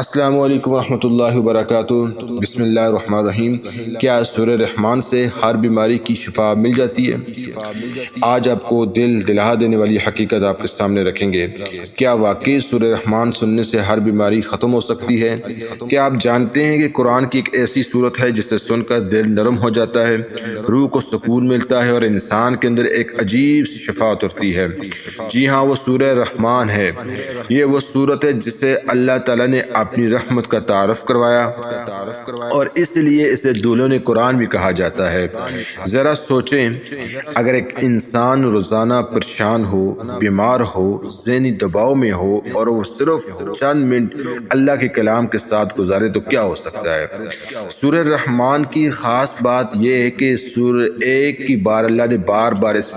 السلام علیکم ورحمۃ اللہ وبرکاتہ۔ بسم اللہ الرحمن الرحیم۔ کیا سورہ رحمان سے ہر بیماری کی شفا مل جاتی ہے؟ آج آپ کو دل دلہا دینے والی حقیقت آپ کے سامنے رکھیں گے۔ کیا واقعی سورہ رحمان سننے سے ہر بیماری ختم ہو سکتی ہے؟ کیا آپ جانتے ہیں کہ قرآن کی ایک ایسی صورت ہے جسے سن کر دل نرم ہو جاتا ہے، روح کو سکون ملتا ہے اور انسان کے اندر ایک عجیب سی شفا اترتی ہے؟ جی ہاں، وہ سورہ رحمان ہے۔ یہ وہ صورت ہے جسے اللہ تعالیٰ نے اپنی رحمت کا تعارف کروایا اور اس لیے اسے دولون قرآن بھی کہا جاتا ہے۔ ذرا سوچیں، اگر ایک انسان روزانہ پریشان ہو، بیمار ہو، ذہنی دباؤ میں ہو اور وہ صرف چند منٹ اللہ کے کلام کے ساتھ گزارے تو کیا ہو سکتا ہے؟ سورہ رحمان کی خاص بات یہ ہے کہ سورہ ایک کی بار اللہ نے بار بار اس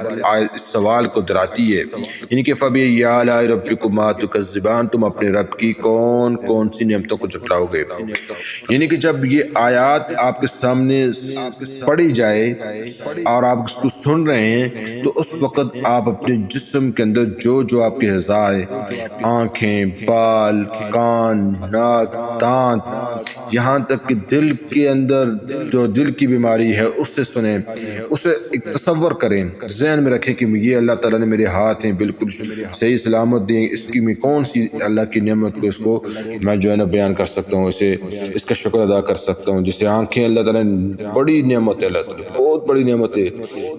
سوال کو دہراتی ہے، یعنی کہ فَبِأَيِّ آلَاءِ رَبِّكُمَا تُكَذِّبَانِ، تم اپنے رب کی کون کون سی نعمتوں کو جھٹلاؤ گے؟ یعنی کہ جب یہ آیات آپ کے سامنے پڑھی جائے اور آپ اس کو سن رہے ہیں تو اس وقت آپ اپنے جسم کے اندر جو آپ کے اعضاء ہیں، آنکھیں، بال، کان، ناک، دانت، یہاں تک کہ دل کے اندر جو دل کی بیماری ہے اس سے سنیں، اسے ایک تصور کریں، ذہن میں رکھیں کہ یہ اللہ تعالیٰ نے میرے ہاتھ ہیں بالکل صحیح سلامت دیں، اس کی میں کون سی اللہ کی نعمت کو اس کو میں جو ہے نا بیان کر سکتا ہوں، اس کا شکر ادا کر سکتا ہوں۔ جسے آنکھیں اللہ تعالیٰ نے بڑی نعمت ہے، اللہ تعالیٰ بہت بڑی نعمت ہے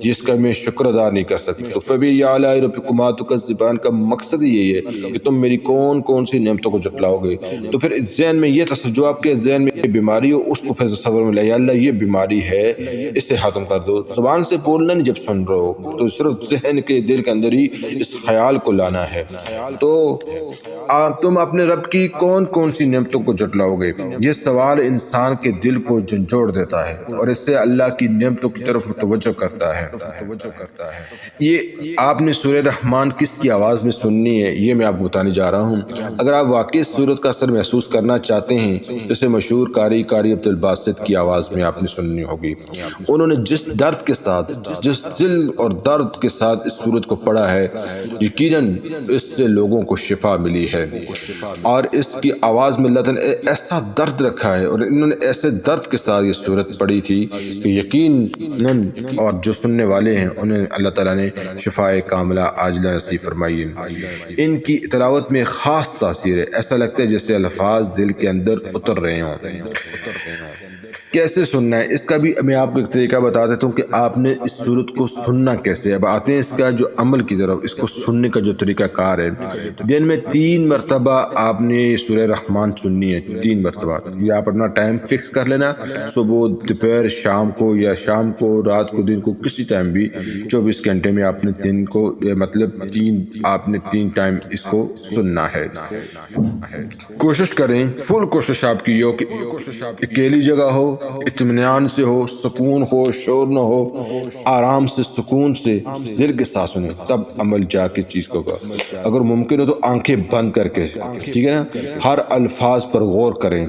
جس کا میں شکر ادا نہیں کر سکتا۔ تو فَبِأَيِّ آلَاءِ رَبِّكُمَا تُكَذِّبَانِ کا مقصد یہی ہے کہ تم میری کون کون سی نعمتوں کو جھٹلاؤ گے۔ تو پھر ذہن میں یہ جو آپ کے ذہن میں بیماری ہو اس کو پھر تصور میں لے، اللہ یہ بیماری ہے، اسے ختم کر دو۔ زبان سے بولنا نہیں، جب سن رہے ہو تو صرف ذہن کے دل کے اندر ہی اس خیال کو لانا ہے۔ تو تم اپنے رب کی کون کون سی نعمتوں کو جھٹلاؤ گے؟ یہ سوال انسان کے دل کو جھنجھوڑ دیتا ہے اور اس سے اللہ کی نعمتوں کی طرف متوجہ کرتا ہے۔ یہ آپ نے سورہ رحمان کس کی آواز میں سننی ہے، یہ میں آپ کو بتانے جا رہا ہوں۔ اگر آپ واقعی سورت کا اثر محسوس کرنا چاہتے ہیں تو اسے مشہور قاری عبد الباسط کی آواز میں آپ نے سننی ہوگی۔ انہوں نے جس درد کے ساتھ، جس دل اور درد کے ساتھ اس سورت کو پڑھا ہے، یقیناً اس سے لوگوں کو شفا ملی ہے، اور اس کی آواز میں اللہ تعالیٰ نے ایسا درد رکھا ہے اور انہوں نے ایسے درد کے ساتھ یہ سورت پڑھی تھی کہ یقیناً اور جو سننے والے ہیں انہیں اللہ تعالیٰ نے شفاء کاملہ عاجلہ نصیب فرمائی ہے۔ ان کی تلاوت میں خاص تاثیر ہے، ایسا لگتا ہے جیسے الفاظ دل کے اندر اتر رہے ہوں۔ کیسے سننا ہے، اس کا بھی میں آپ کو ایک طریقہ بتا دیتا ہوں کہ آپ نے اس صورت کو سننا کیسے ہے۔ اب آتے ہیں اس کا جو عمل کی طرف، اس کو سننے کا جو طریقہ کار ہے۔ دن میں 3 مرتبہ آپ نے سورہ رحمان سننی ہے، 3 مرتبہ۔ یہ آپ اپنا ٹائم فکس کر لینا، صبح، دوپہر، شام کو، یا شام کو، رات کو، دن کو، کسی ٹائم بھی 24 گھنٹے میں آپ نے دن کو مطلب آپ نے 3 ٹائم اس کو سننا ہے۔ کوشش کریں، فل کوشش آپ کی ہو کہ اکیلی جگہ ہو، اطمینان سے ہو، سکون ہو، شور نہ ہو، آرام سے، سکون سے، دل کے ساتھ سنیں، تب عمل جا کے چیز کو ہوگا۔ اگر ممکن ہو تو آنکھیں بند کر کے، ٹھیک ہے نا، ہر الفاظ پر غور کریں،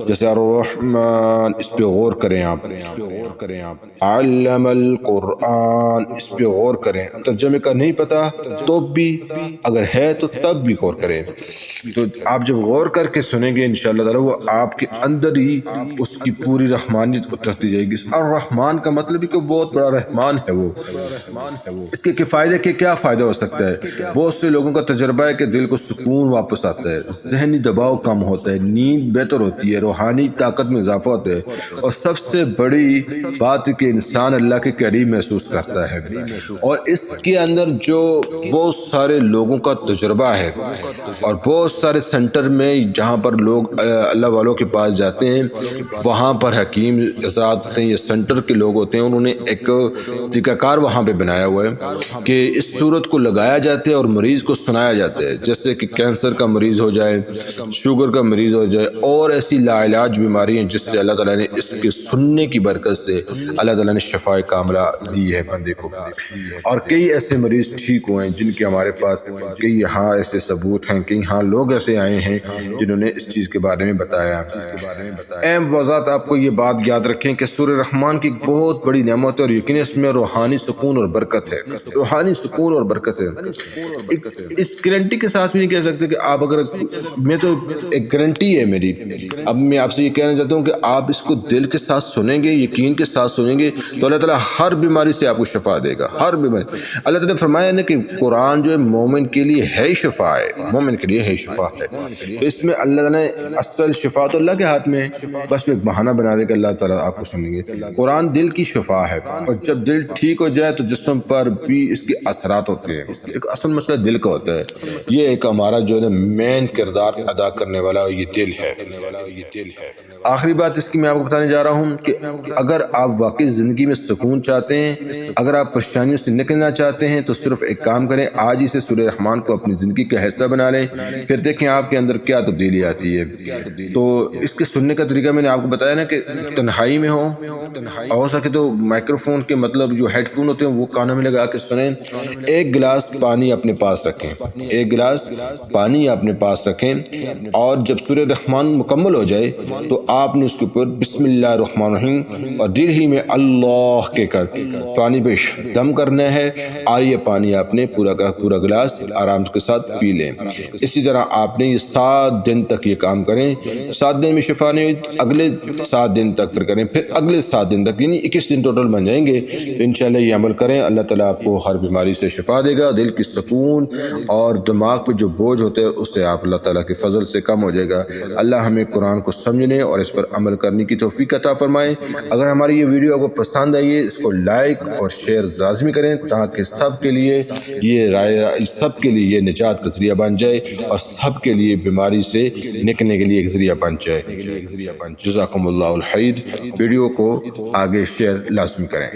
جیسے الرحمن، اس پہ غور کریں آپ، علم القرآن، اس پہ غور کریں۔ ترجمے کا نہیں پتا تو بھی، اگر ہے تو تب بھی غور کریں۔ تو آپ جب غور کر کے سنیں گے انشاءاللہ تعالی وہ آپ کے اندر ہی اس کی پوری رحمانیت اترتی جائے گی۔ الرحمن کا مطلب ہے کہ بہت بڑا رحمان ہے وہ۔ اس کے فائدے کے کیا فائدہ ہو سکتا ہے؟ بہت سے لوگوں کا تجربہ ہے کہ دل کو سکون واپس آتا ہے، ذہنی دباؤ کم ہوتا ہے، نیند بہتر ہوتی ہے، روحانی طاقت میں اضافہ ہوتا ہے، اور سب سے بڑی بات ہے کہ انسان اللہ کے قریب محسوس کرتا ہے۔ اور اس کے اندر جو بہت سارے لوگوں کا تجربہ ہے، اور بہت سارے سینٹر میں جہاں پر لوگ اللہ والوں کے پاس جاتے ہیں، وہاں پر حکیم حضرات ہوتے ہیں یا سینٹر کے لوگ ہوتے ہیں، انہوں نے ایک طریقہ کار وہاں پہ بنایا ہوا ہے کہ اس صورت کو لگایا جاتا ہے اور مریض کو سنایا جاتا ہے، جیسے کہ کینسر کا مریض ہو جائے، شوگر کا مریض ہو جائے، اور ایسی لا علاج بیماری ہیں جس سے اللہ تعالیٰ نے اس کے سننے کی برکت سے اللہ تعالیٰ نے شفاء کاملہ دی ہے بندے کو، اور کئی ایسے مریض ٹھیک ہوئے ہیں جن کے ہمارے پاس کئی یہاں ایسے ثبوت ہیں، کئی ہاں لوگ ایسے آئے ہیں جنہوں نے اس چیز کے بارے میں بتایا۔ اہم وضاحت آپ کو یہ بات یاد رکھیں کہ سورہ رحمان کی بہت بڑی نعمت ہے اور یقیناً اس میں روحانی سکون اور برکت ہے، روحانی سکون اور برکت ہے۔ اس گارنٹی کے ساتھ بھی نہیں کہہ سکتے کہ آپ اگر میں تو ایک گارنٹی ہے میری، اب میں آپ سے یہ کہنا چاہتا ہوں کہ آپ اس کو دل کے ساتھ سنیں گے، یقین کے ساتھ سنیں گے تو اللہ تعالیٰ ہر بیماری سے آپ کو شفا دے گا، ہر بیماری۔ اللہ تعالیٰ نے فرمایا نا کہ قرآن جو ہے مومن کے لیے ہے شفا ہے، مومن کے لیے ہے شفا ہے۔ اس میں اللہ تعالیٰ نے اصل شفا تو اللہ کے ہاتھ میں ہے، بس ایک بہانہ بنا دے کہ اللہ تعالیٰ آپ کو سنیں گے۔ قرآن دل کی شفا ہے، اور جب دل ٹھیک ہو جائے تو جسم پر بھی اس کے اثرات ہوتے ہیں۔ ایک اصل مسئلہ دل کا ہوتا ہے، یہ ایک ہمارا جو ہے مین کردار ادا کرنے والا یہ دل ہے۔ آخری بات اس کی میں آپ کو بتانے جا رہا ہوں کہ اگر آپ واقعی زندگی میں سکون چاہتے ہیں، اگر آپ پریشانیوں سے نکلنا چاہتے ہیں تو صرف ایک کام کریں، آج ہی سے سورہ رحمان کو اپنی زندگی کا حصہ بنا لیں، پھر دیکھیں آپ کے اندر کیا تبدیلی آتی ہے۔ تو اس کے سننے کا طریقہ میں نے آپ کو بتایا نا کہ تنہائی میں ہو سکے تو مائکرو فون کے مطلب جو ہیڈ فون ہوتے ہیں وہ کانوں میں لگا کے سنیں۔ ایک گلاس پانی اپنے پاس رکھیں، ایک گلاس پانی اپنے پاس رکھیں، اور جب سورہ رحمان مکمل ہو جائے تو آپ نے اس کے اوپر بسم اللہ الرحمن الرحیم اور دل ہی میں اللہ کے کر پانی پہ دم کرنا ہے، اور یہ پانی آپ نے پورا کا پورا گلاس آرام کے ساتھ پی لیں۔ اسی طرح آپ نے یہ 7 دن تک یہ کام کریں، 7 دن میں شفا نہیں ہوئی اگلے 7 دن تک پھر کریں، پھر اگلے 7 دن تک، یعنی 21 دن ٹوٹل بن جائیں گے۔ انشاءاللہ یہ عمل کریں، اللہ تعالیٰ آپ کو ہر بیماری سے شفا دے گا، دل کی سکون اور دماغ پہ جو بوجھ ہوتے ہیں اس سے آپ اللہ تعالیٰ کے فضل سے کم ہو جائے گا۔ اللہ ہمیں قرآن کو سمجھنے اور اس پر عمل کرنے کی توفیق عطا فرمائے۔ اگر ہماری یہ ویڈیو آپ کو پسند آئی ہے اس کو لائک اور شیئر لازمی کریں تاکہ سب کے لیے یہ نجات کا ذریعہ بن جائے اور سب کے لیے بیماری سے نکلنے کے لیے ایک ذریعہ بن جائے۔ جزاکم اللہ الخیر۔ ویڈیو کو آگے شیئر لازمی کریں۔